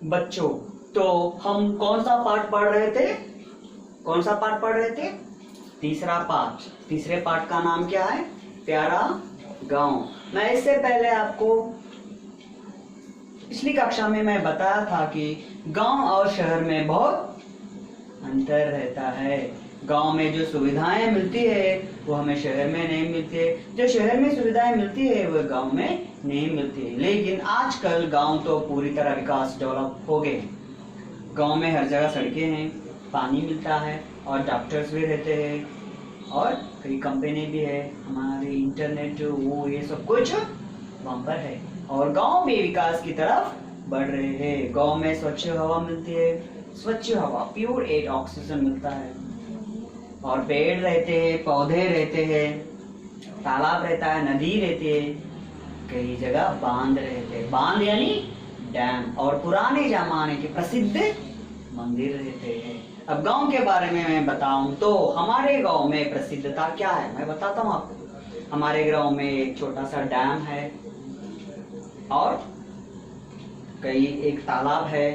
बच्चों, तो हम कौन सा पाठ पढ़ रहे थे? कौन सा पाठ पढ़ रहे थे? तीसरा पाठ। तीसरे पाठ का नाम क्या है? प्यारा गांव। मैं इससे पहले आपको पिछली कक्षा में मैं बताया था कि गांव और शहर में बहुत अंतर रहता है। गांव में जो सुविधाएं मिलती है वो हमें शहर में नहीं मिलती है, जो शहर में सुविधाएं मिलती है वो गांव में नहीं मिलती है। लेकिन आजकल गांव तो पूरी तरह विकास डेवलप हो गए। गांव में हर जगह सड़कें हैं, पानी मिलता है और डॉक्टर्स भी रहते हैं और कई कंपनी भी है, हमारे इंटरनेट वो ये सब कुछ वहाँ पर है और गांव भी विकास की तरफ बढ़ रहे हैं। गांव में स्वच्छ हवा मिलती है, स्वच्छ हवा, प्योर एयर, ऑक्सीजन मिलता है और पेड़ रहते हैं, पौधे रहते हैं, तालाब रहता है, नदी रहती है, कई जगह बांध रहते हैं, बांध यानी डैम, और पुराने जमाने के प्रसिद्ध मंदिर रहते हैं। अब गांव के बारे में मैं बताऊं तो हमारे गांव में प्रसिद्धता क्या है मैं बताता हूं आपको। हमारे गांव में एक छोटा सा डैम है और कई एक तालाब है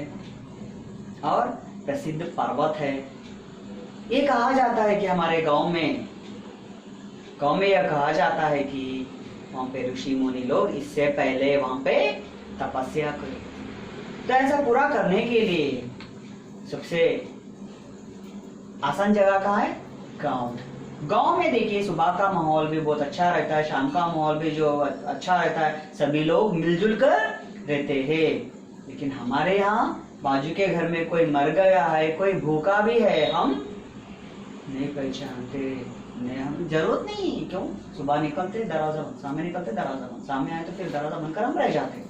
और प्रसिद्ध पर्वत है। ये कहा जाता है कि हमारे गांव में यह कहा जाता है कि वहां पे ऋषि मुनि लोग इससे पहले वहां पे तपस्या करे। तो ऐसा पूरा करने के लिए सबसे आसान जगह कहाँ है? गांव। गांव में देखिए सुबह का माहौल भी बहुत अच्छा रहता है, शाम का माहौल भी जो अच्छा रहता है, सभी लोग मिलजुल कर रहते हैं। लेकिन हमारे यहाँ बाजू के घर में कोई मर गया है, कोई भूखा भी है, हम नहीं पहचानते, नहीं, हम जरूरत नहीं। क्यों? सुबह निकलते दरवाजा बंद, सामने निकलते दरवाजा बंद, सामने आए तो फिर दरवाजा बंद कर हम रह जाते।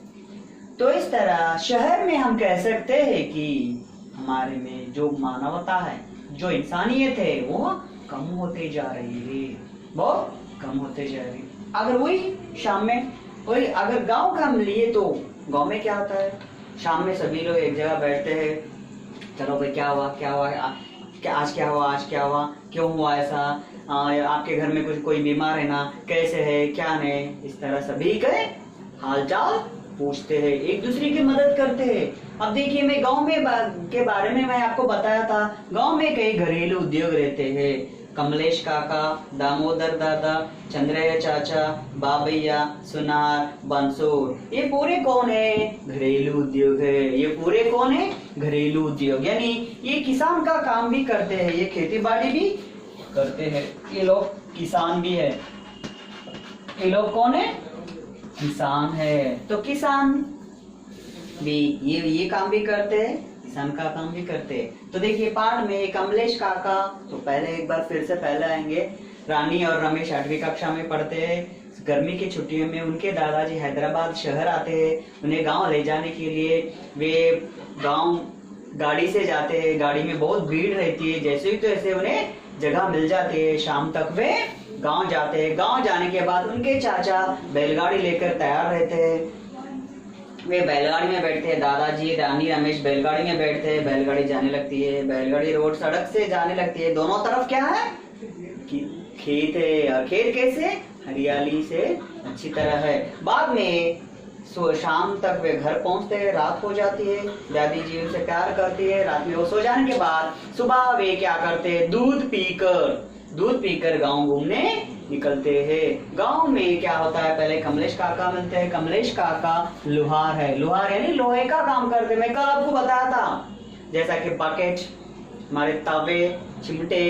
तो इस तरह शहर में हम कह सकते हैं कि हमारे में जो मानवता है, जो इंसानियत है वो कम होते जा रही है, बहुत कम होते जा रही है। अगर वही शाम में कोई अगर गांव का हम लिए तो गांव में क्या होता है? शाम में सभी लोग एक जगह बैठते हैं, चलो भाई क्या हुआ, क्या हुआ, आज क्या हुआ, आज क्या हुआ, क्यों हुआ ऐसा, आपके घर में कुछ कोई बीमार है ना, कैसे है, क्या नहीं, इस तरह सभी के हालचाल पूछते हैं, एक दूसरे की मदद करते हैं। अब देखिए मैं गांव में के बारे में मैं आपको बताया था, गांव में कई घरेलू उद्योग रहते हैं। कमलेश काका, दामोदर दादा, चंद्रैया चाचा, बाबैया, सुनार, बंसूर, ये पूरे कौन है? घरेलू उद्योग है। ये पूरे कौन है? घरेलू उद्योग, यानी ये किसान का काम भी करते हैं, ये खेती बाड़ी भी करते हैं, ये लोग किसान भी है। ये लोग कौन है? किसान है। तो किसान भी ये काम भी करते हैं, किसान का काम भी करते हैं। तो देखिए पाठ में कमलेश काका, तो पहले एक बार फिर से पहले आएंगे। रानी और रमेश 8वीं कक्षा में पढ़ते हैं। गर्मी की छुट्टियों में उनके दादाजी हैदराबाद शहर आते हैं, उन्हें गांव ले जाने के लिए वे गांव गाड़ी से जाते हैं। गाड़ी में बहुत भीड़ रहती है, जैसे ही तो ऐसे उन्हें जगह मिल जाती है, शाम तक वे गांव जाते हैं। गांव जाने के बाद उनके चाचा बैलगाड़ी लेकर तैयार रहते हैं, वे बैलगाड़ी में बैठते हैं। दादाजी, रानी, रमेश बैलगाड़ी में बैठते हैं, बैलगाड़ी जाने लगती है, बैलगाड़ी रोड सड़क से जाने लगती है। दोनों तरफ क्या है? खेत है, और खेत कैसे? हरियाली से अच्छी तरह है। बाद में शाम तक वे घर पहुंचते हैं, रात हो जाती है, दादी जी उनसे प्यार करती है। रात में वो सो जाने के बाद सुबह वे क्या करते हैं? दूध पीकर गांव घूमने निकलते हैं। गांव में क्या होता है? पहले कमलेश काका मिलते हैं। कमलेश काका लोहार है, लोहार यानी लोहे का काम करते हैं। मैं कल आपको बताया था, जैसा कि बकेट, हमारे तवे, चिमटे,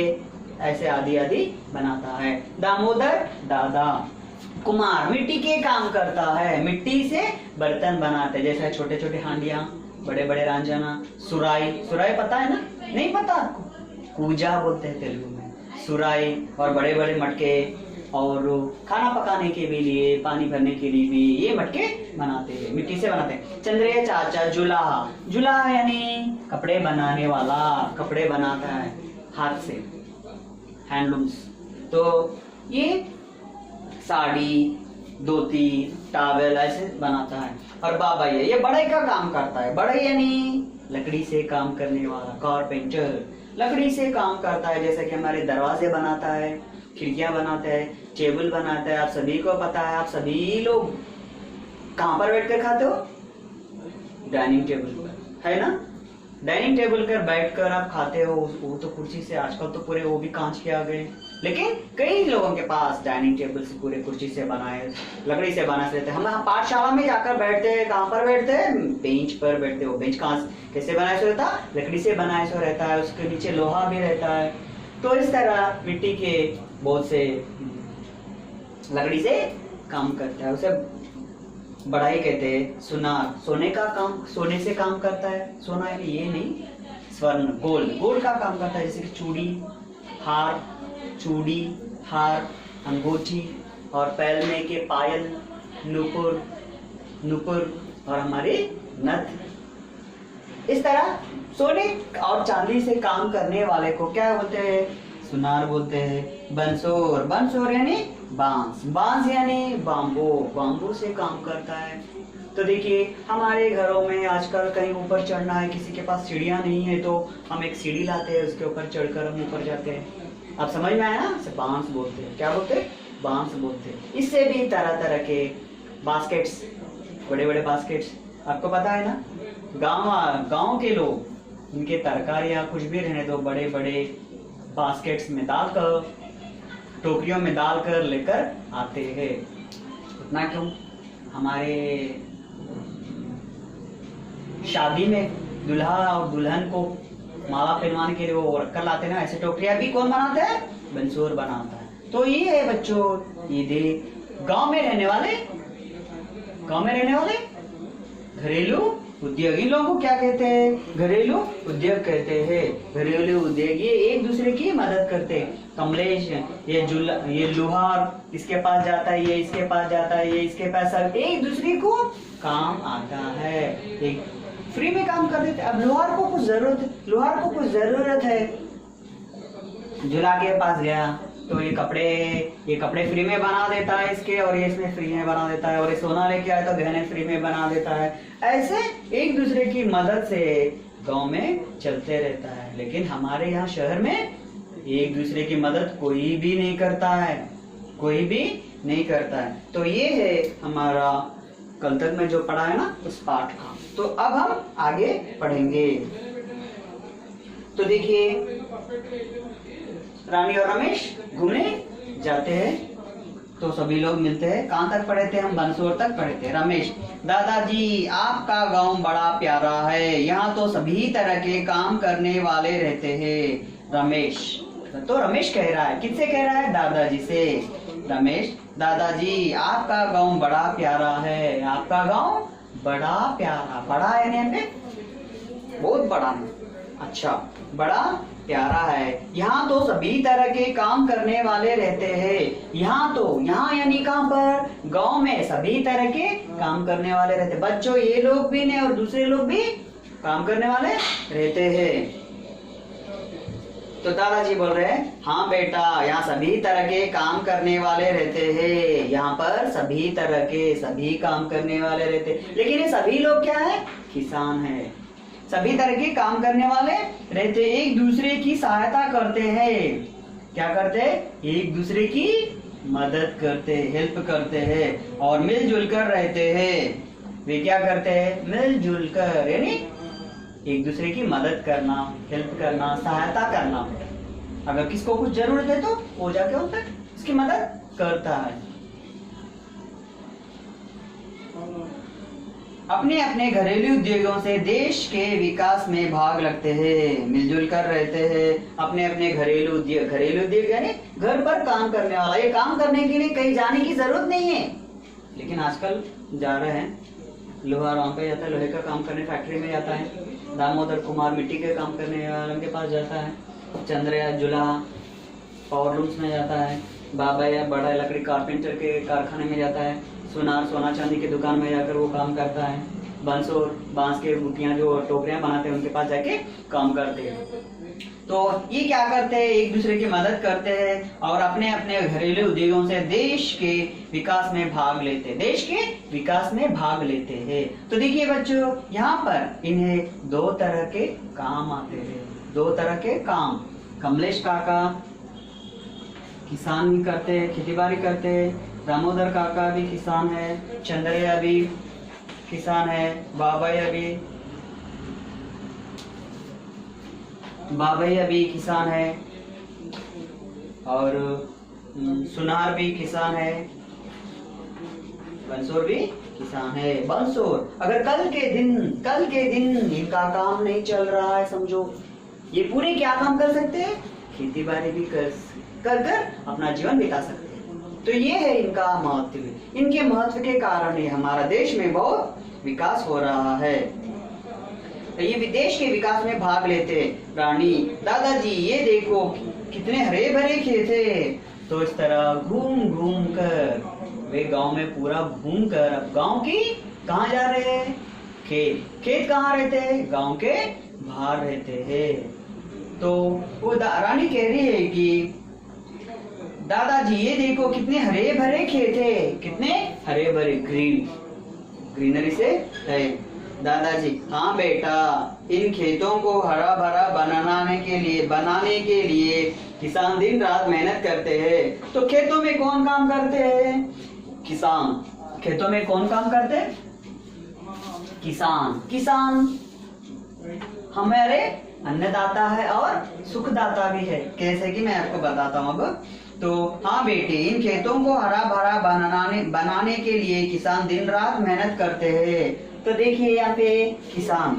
ऐसे आदि आदि बनाता है। दामोदर दादा कुम्हार, मिट्टी के काम करता है, मिट्टी से बर्तन बनाते हैं, जैसे छोटे छोटे हांडिया, बड़े बड़े रांझना। सुराई पता है ना? नहीं पता आपको? कूजा बोलते हैं तेलुगु में, सुराई, और बड़े बड़े मटके, और खाना पकाने के भी लिए, पानी भरने के लिए भी ये मटके बनाते हैं, मिट्टी से बनाते हैं। चंद्रैया चाचा जुलाहा यानी कपड़े बनाने वाला, कपड़े बनाता है हाथ से, हैंडलूम्स। तो ये साड़ी, धोती, टॉवेल ऐसे बनाता है। और बाबा ये बढ़ई का काम करता है। बढ़ई यानी लकड़ी से काम करने वाला, कारपेंटर, लकड़ी से काम करता है। जैसे कि हमारे दरवाजे बनाता है, खिड़कियां बनाता है, टेबल बनाता है। आप सभी को पता है, आप सभी लोग कहाँ पर बैठकर खाते हो? डाइनिंग टेबल पर, है ना। डाइनिंग टेबल पर बैठकर आप खाते हो, वो तो कुर्सी से, आजकल तो पूरे वो भी कांच के आ गए, लेकिन कई लोगों के पास डाइनिंग टेबल से पूरे कुर्सी से बनाए, लकड़ी से बना रहते हैं। हम पाठशाला में जाकर बैठते हैं, कहाँ पर बैठते हैं? बेंच पर बैठते हो। बेंच कहाँ कैसे बनाया सो रहता? लकड़ी से बनाया सो रहता है, उसके नीचे लोहा भी रहता है। तो इस तरह मिट्टी के बहुत से लकड़ी से काम करता है, उसे बढ़ाई कहते हैं। सुनार सोने का काम, सोने से काम करता है। सोना है ये नहीं, स्वर्ण गोल्ड, गोल्ड का काम करता है, जैसे कि चूड़ी, हार, अंगूठी और पैर में के पायल, नुपुर और हमारे नथ। इस तरह सोने और चांदी से काम करने वाले को क्या बोलते हैं? सुनार बोलते हैं। बंसोर यानी बांस यानी बाम्बू से काम करता है। तो देखिए हमारे घरों में आजकल कहीं ऊपर चढ़ना है, किसी के पास सीढ़ियां नहीं है, तो हम एक सीढ़ी लाते हैं, उसके ऊपर चढ़कर हम ऊपर जाते हैं। अब समझ में आया ना? बांस बोलते हैं। क्या बोलते हैं? बांस बोलते हैं। इससे भी तरह तरह के बास्केट्स, बड़े बड़े बास्केट्स, आपको पता है ना, गांव के लोग इनके तरकारियां कुछ भी रहने दो, बड़े बड़े बास्केट्स में डालकर, टोकरियों में डालकर लेकर आते हैं। उतना क्यों? हमारे शादी में दुल्हा और दुल्हन को माला पहनवाने के लिए वो रखकर लाते ना, ऐसे टोकरियां भी कौन बनाते हैं? बंसोर बनाता है। तो ये है बच्चों, ये दे गांव में रहने वाले घरेलू उद्योग। इन लोगों को क्या कहते हैं? घरेलू उद्योग कहते हैं। घरेलू उद्योग ये एक दूसरे की मदद करते हैं। कमलेश ये लोहार इसके पास जाता है, ये इसके पास जाता है, ये इसके पास, सब एक दूसरे को काम आता है, एक फ्री में काम कर देते। अब लोहार को कुछ जरूरत है, जुला के पास गया तो ये कपड़े फ्री में बना देता है इसके, और ये इसमें फ्री में बना देता है, और ये सोना लेके आए तो गहने फ्री में बना देता है। ऐसे एक दूसरे की मदद से गांव में चलते रहता है। लेकिन हमारे यहाँ शहर में एक दूसरे की मदद कोई भी नहीं करता है। तो ये है हमारा कल तक में जो पढ़ा है ना उस पाठ का। तो अब हम आगे पढ़ेंगे। तो देखिए रानी और रमेश घूमने जाते हैं, तो सभी लोग मिलते हैं। कहाँ तक पढ़े थे हम? बंसोर तक पढ़े थे। रमेश, दादाजी आपका गांव बड़ा प्यारा है, यहाँ तो सभी तरह के काम करने वाले रहते हैं। रमेश, तो रमेश कह रहा है, किससे कह रहा है? दादाजी से। रमेश, दादाजी आपका गांव बड़ा प्यारा है। आपका गांव बड़ा प्यारा, बड़ा है बहुत बड़ा है, अच्छा बड़ा प्यारा है। यहाँ तो सभी तरह के काम करने वाले रहते हैं। यहाँ यानी कहाँ पर? गांव में सभी तरह के काम करने वाले रहते। बच्चों ये लोग भी नहीं और दूसरे लोग भी काम करने वाले रहते हैं। तो दादाजी बोल रहे हैं, हाँ बेटा यहाँ सभी तरह के काम करने वाले रहते हैं। यहाँ पर सभी तरह के सभी काम करने वाले रहते हैं। लेकिन ये सभी लोग क्या है? किसान है। सभी तरह के काम करने वाले रहते, एक दूसरे की सहायता करते हैं। क्या करते हैं? एक दूसरे की मदद करते, हेल्प करते हैं और मिलजुल कर रहते हैं। वे क्या करते हैं? मिलजुल कर, यानी एक दूसरे की मदद करना, हेल्प करना, सहायता करना। अगर किसको कुछ जरूरत है तो वो जाके उसकी मदद करता है। अपने अपने घरेलू उद्योगों से देश के विकास में भाग लगते हैं, मिलजुल कर रहते हैं। अपने अपने घरेलू उद्योग यानी घर पर काम करने वाला। ये काम करने के लिए कहीं जाने की जरूरत नहीं है, लेकिन आजकल जा रहे हैं। लोहा वहां पे जाता है, लोहे का काम करने फैक्ट्री में जाता है। दामोदर कुमार मिट्टी के काम करने वालों के पास जाता है। चंद्रया जुलाहा पावर लूम्स में जाता है। बाबा या बड़ा लकड़ी कारपेंटर के कारखाने में जाता है। सुनार सोना चांदी की दुकान में जाकर वो काम करता है। बंसोर बांस के बुटियां जो टोकरियां बनाते हैं उनके पास जाके काम करते हैं। तो ये क्या करते हैं? एक दूसरे की मदद करते हैं और अपने अपने घरेलू उद्योगों से देश के विकास में भाग लेते हैं। तो देखिए बच्चों, यहाँ पर इन्हें दो तरह के काम आते हैं, दो तरह के काम। कमलेश काका किसान भी करते हैं, खेती बाड़ी करते हैं। दामोदर काका भी किसान है, चंद्रया भी किसान है, बाबैया भी बाबैया भी किसान है और सुनार भी किसान है, बंसोर भी किसान है। बंसोर अगर कल के दिन इनका काम नहीं चल रहा है, समझो ये पूरे क्या काम कर सकते हैं, खेती बाड़ी भी कर अपना जीवन बिता सकते हैं। तो ये है इनका महत्व। इनके महत्व के कारण ही हमारा देश में बहुत विकास हो रहा है। ये विदेश के विकास में भाग लेते। रानी दादाजी ये देखो कितने हरे भरे खेत है। तो इस तरह घूम घूम कर वे गांव में पूरा घूम कर अब गांव की कहाँ जा रहे हैं, खेत कहाँ रहते हैं, गांव के बाहर रहते हैं। तो वो रानी कह रही है कि दादाजी ये देखो कितने हरे भरे खेत है, कितने हरे भरे, ग्रीनरी से है। दादाजी हाँ बेटा, इन खेतों को हरा भरा बनाने के लिए किसान दिन रात मेहनत करते हैं। तो खेतों में कौन काम करते हैं, किसान। खेतों में कौन काम करते हैं, किसान हमारे अन्नदाता है और सुखदाता भी है। कैसे कि मैं आपको बताता हूँ अब। तो हाँ बेटे, इन खेतों को हरा भरा बनाने के लिए किसान दिन रात मेहनत करते हैं। तो देखिए यहाँ पे किसान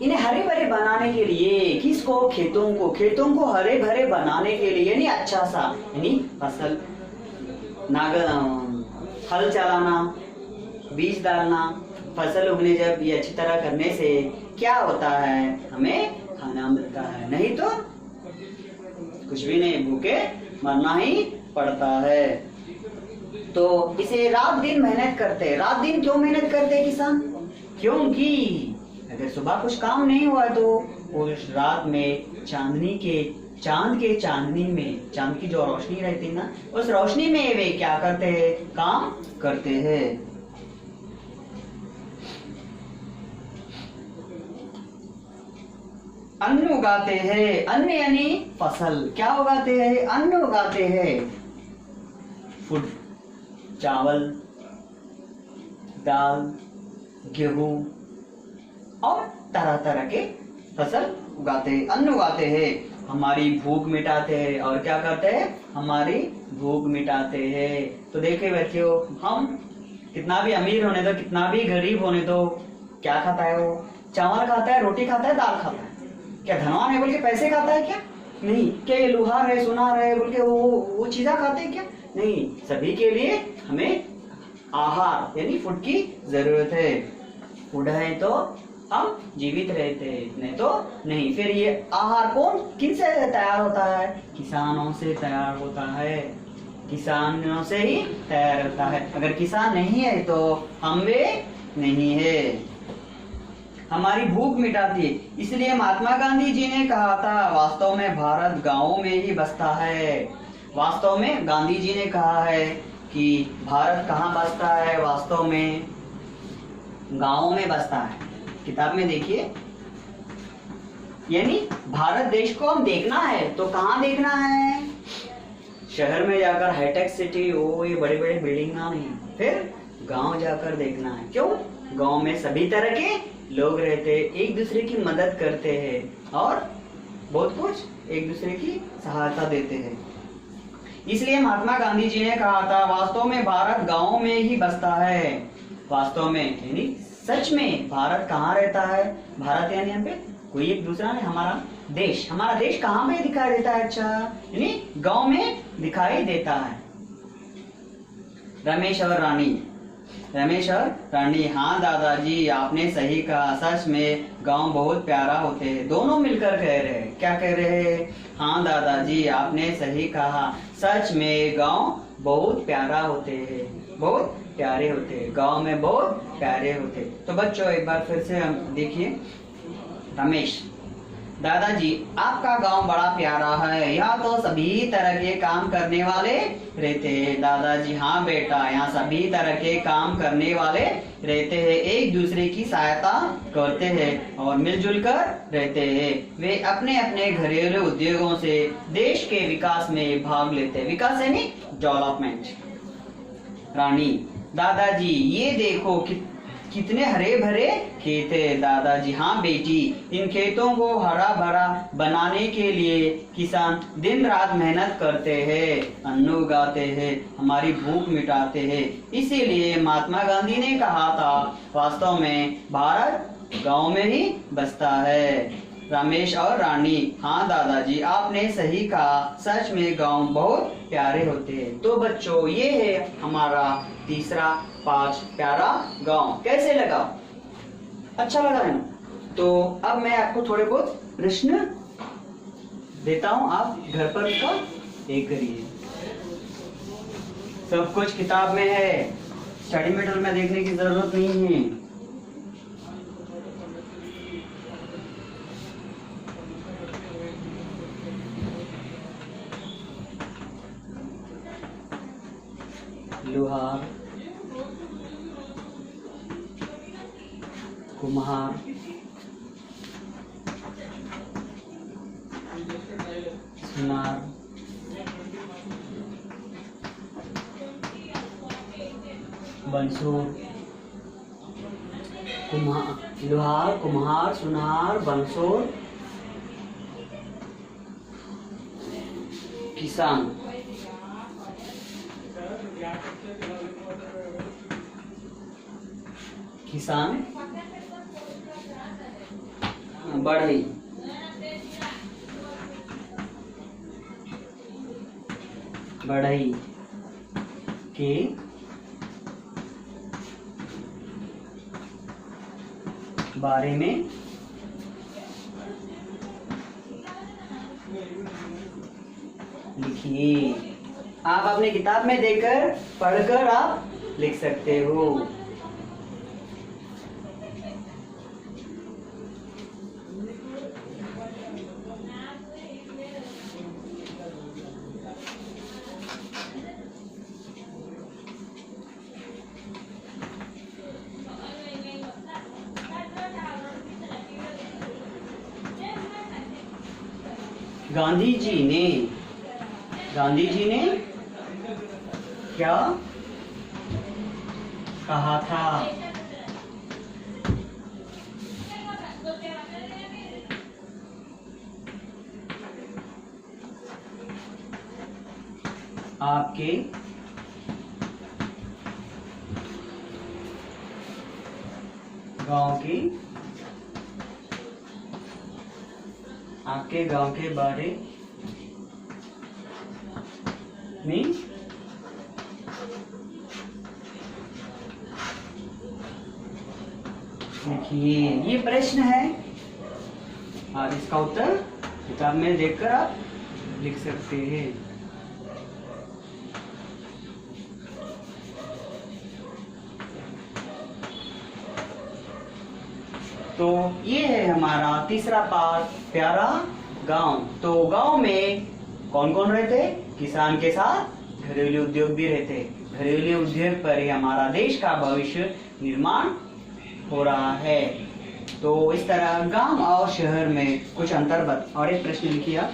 इन्हें हरे भरे बनाने के लिए, किसको, खेतों को हरे भरे बनाने के लिए, यानी अच्छा सा, यानी फसल हल चलाना, बीज डालना, फसल उगने जब ये अच्छी तरह करने से क्या होता है, हमें खाना मिलता है, नहीं तो कुछ भी नहीं, भूखे मरना ही पड़ता है। तो इसे रात दिन मेहनत करते। रात दिन क्यों मेहनत करते किसान, क्योंकि अगर सुबह कुछ काम नहीं हुआ तो उस रात में चांद के चांदनी में, चांद की जो रोशनी रहती ना, उस रोशनी में वे क्या करते हैं, काम करते हैं। अन्न उगाते हैं, अन्न यानी फसल। क्या उगाते हैं, अन्न उगाते हैं, फूड, चावल, दाल, गेहूं और तरह तरह के फसल उगाते हैं, अन्न उगाते हैं। हमारी भूख मिटाते हैं। और क्या करते हैं, हमारी भूख मिटाते हैं। तो देखिए बच्चों, हम कितना भी अमीर होने दो, कितना भी गरीब होने दो, क्या खाता है वो, चावल खाता है, रोटी खाता है, दाल खाता है। क्या धनवान है बोल के पैसे खाता है क्या, नहीं। क्या ये लोहार है, सुनार है बोल के वो चीजा खाते हैं क्या, नहीं। सभी के लिए हमें आहार यानी फूड की जरूरत है। फूड है तो हम जीवित रहते हैं, नहीं तो नहीं। फिर ये आहार किन से तैयार होता है, किसानों से तैयार होता है, किसानों से ही तैयार होता है। अगर किसान नहीं है तो हम वे नहीं है। हमारी भूख मिटाती है। इसलिए महात्मा गांधी जी ने कहा था, वास्तव में भारत गांवों में ही बसता है। वास्तव में गांधी जी ने कहा है कि भारत कहाँ बसता है, वास्तव में गांवों में बसता है। किताब में देखिए, यानी भारत देश को हम देखना है तो कहाँ देखना है, शहर में जाकर हाईटेक सिटी ये बड़े बड़े बिल्डिंग ना, नहीं, फिर गांव जाकर देखना है। क्यों, गांव में सभी तरह के लोग रहते हैं, एक दूसरे की मदद करते हैं और बहुत कुछ एक दूसरे की सहायता देते हैं। इसलिए महात्मा गांधी जी ने कहा था, वास्तव में भारत गांवों में ही बसता है। वास्तव में यानी सच में भारत कहाँ रहता है, भारत यानी यहाँ पे कोई एक दूसरा नहीं, हमारा देश कहाँ में दिखाई देता है, अच्छा यानी गांव में दिखाई देता है। रमेश और रानी, हाँ दादाजी आपने सही कहा, सच में गांव बहुत प्यारा होते हैं। दोनों मिलकर कह रहे हैं, क्या कह रहे हैं, हाँ दादाजी आपने सही कहा, सच में गांव बहुत प्यारा होते हैं, बहुत प्यारे होते हैं, गांव में बहुत प्यारे होते हैं। तो बच्चों एक बार फिर से हम देखिए, दादाजी आपका गांव बड़ा प्यारा है, यहाँ तो सभी तरह के काम करने वाले रहते हैं। दादाजी हाँ बेटा, यहाँ सभी तरह के काम करने वाले रहते हैं, एक दूसरे की सहायता करते हैं और मिलजुल कर रहते हैं। वे अपने अपने घरेलू उद्योगों से देश के विकास में भाग लेते हैं। विकास यानी डेवलपमेंट। रानी दादाजी ये देखो कितने हरे भरे खेत है। दादाजी हाँ बेटी, इन खेतों को हरा भरा बनाने के लिए किसान दिन रात मेहनत करते हैं, अन्न उगाते हैं, हमारी भूख मिटाते हैं। इसीलिए महात्मा गांधी ने कहा था, वास्तव में भारत गांव में ही बसता है। रमेश और रानी हाँ दादाजी आपने सही कहा, सच में गांव बहुत प्यारे होते हैं। तो बच्चों ये है हमारा तीसरा पाठ, प्यारा गांव। कैसे लगा? अच्छा लगा है ना? तो अब मैं आपको थोड़े बहुत प्रश्न देता हूं, आप घर पर उसका एक करिए। सब कुछ किताब में है, स्टडी मटेरियल में देखने की जरूरत नहीं है। लोहार, कुम्हार, सुनार, बंसुर, लोहार, कुम्हार, सुनार, बंसुर, किसान, किसान, बढ़ई, बढ़ई के बारे में लिखिए। आप अपनी किताब में देखकर पढ़कर आप लिख सकते हो। गांधी जी ने क्या कहा था? आपके गांव के बारे में लिखिए। ये प्रश्न है और इसका उत्तर किताब में देखकर आप लिख सकते हैं। तो ये है हमारा तीसरा पाठ, प्यारा गांव। तो गांव में कौन कौन रहते? किसान के साथ घरेलू उद्योग भी रहते। घरेलू उद्योग पर ही हमारा देश का भविष्य निर्माण हो रहा है। तो इस तरह गांव और शहर में कुछ अंतर और एक प्रश्न लिखिए आप।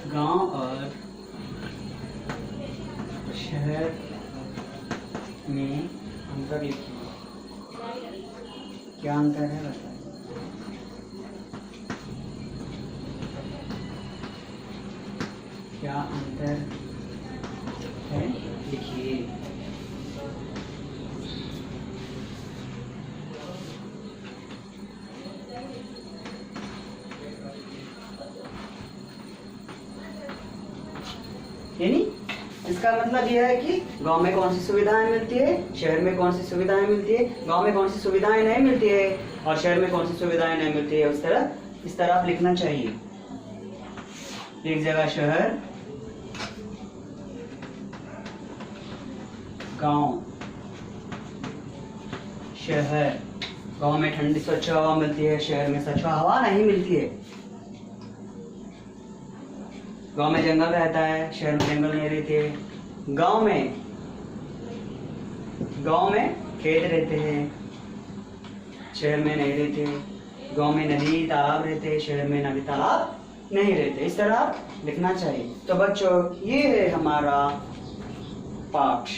गांव और शहर में अंतर लिखिए। क्या अंतर है बताइए। क्या अंतर है लिखिए। यानी इसका मतलब यह है कि गांव में कौन सी सुविधाएं मिलती है, शहर में कौन सी सुविधाएं मिलती है, गांव में कौन सी सुविधाएं नहीं मिलती है और शहर में कौन सी सुविधाएं नहीं मिलती है। उस तरह इस तरह आप लिखना चाहिए। एक जगह शहर, गांव, शहर। गांव में ठंडी स्वच्छ हवा मिलती है, शहर में स्वच्छ हवा नहीं मिलती है। गांव में जंगल रहता है, शहर में जंगल नहीं रहते। गांव में खेत रहते हैं, शहर में नहीं रहते। गांव में नदी तालाब रहते हैं, शहर में नदी तालाब नहीं रहते। इस तरह लिखना चाहिए। तो बच्चों, ये है हमारा पाठ।